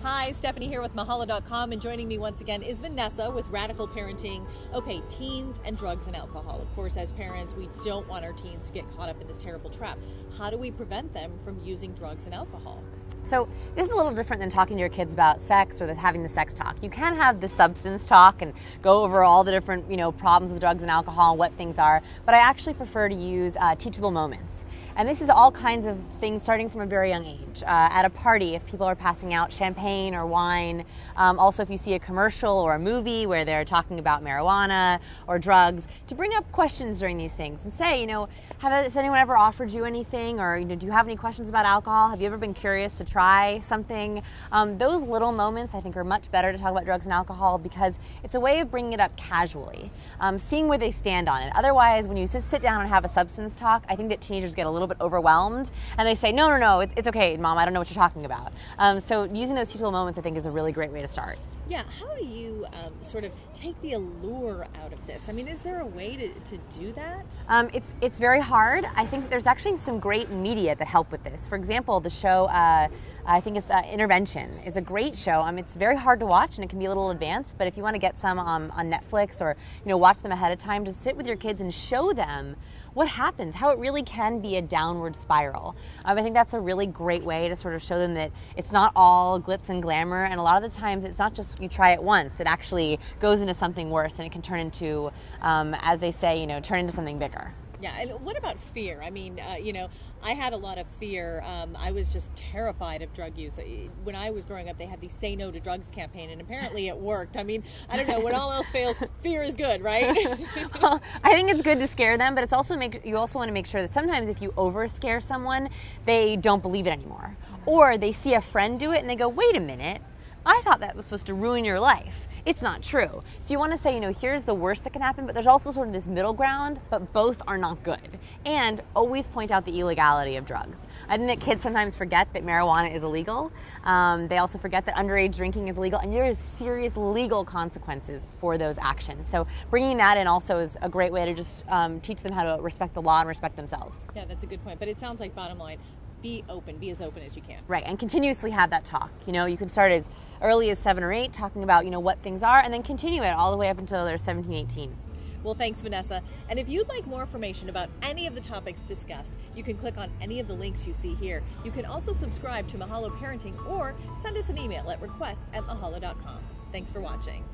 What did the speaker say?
Hi, Stephanie here with Mahalo.com, and joining me once again is Vanessa with Radical Parenting. Okay, teens and drugs and alcohol. Of course, as parents, we don't want our teens to get caught up in this terrible trap. How do we prevent them from using drugs and alcohol? So this is a little different than talking to your kids about sex or having the sex talk. You can have the substance talk and go over all the different, problems with drugs and alcohol and what things are, but I actually prefer to use teachable moments. And this is all kinds of things starting from a very young age. At a party, if people are passing out champagne or wine, also if you see a commercial or a movie where they're talking about marijuana or drugs, to bring up questions during these things and say, has anyone ever offered you anything, or do you have any questions about alcohol? Have you ever been curious to try something? Those little moments I think are much better to talk about drugs and alcohol because it's a way of bringing it up casually, seeing where they stand on it. Otherwise, when you just sit down and have a substance talk, I think that teenagers get a little bit overwhelmed and they say, no, it's okay, Mom, I don't know what you're talking about. So using those teachable moments I think is a really great way to start. Yeah, how do you sort of take the allure out of this? I mean, is there a way to do that? It's very hard. I think there's actually some great media that help with this. For example, the show, I think it's Intervention, is a great show. It's very hard to watch and it can be a little advanced, but if you want to get some on Netflix or watch them ahead of time, just sit with your kids and show them what happens, how it really can be a downward spiral. I think that's a really great way to sort of show them that it's not all glitz and glamour, and a lot of the times it's not just you try it once, it actually goes into something worse and it can turn into, as they say, turn into something bigger. Yeah, and what about fear? I mean, I had a lot of fear. I was just terrified of drug use. When I was growing up, they had the Say No to Drugs campaign, and apparently it worked. I mean, I don't know, when all else fails, fear is good, right? Well, I think it's good to scare them, but you also want to make sure that sometimes if you over scare someone, they don't believe it anymore. Or they see a friend do it and they go, wait a minute, I thought that was supposed to ruin your life. It's not true. So you want to say, here's the worst that can happen, but there's also sort of this middle ground, but both are not good. And always point out the illegality of drugs. I think that kids sometimes forget that marijuana is illegal. They also forget that underage drinking is illegal, and there is serious legal consequences for those actions. So bringing that in also is a great way to just teach them how to respect the law and respect themselves. Yeah, that's a good point. But it sounds like, bottom line, be open, be as open as you can. Right, and continuously have that talk. You can start as early as 7 or 8 talking about, what things are, and then continue it all the way up until they're 17, 18. Well, thanks, Vanessa. And if you'd like more information about any of the topics discussed, you can click on any of the links you see here. You can also subscribe to Mahalo Parenting or send us an email at requests@mahalo.com. Thanks for watching.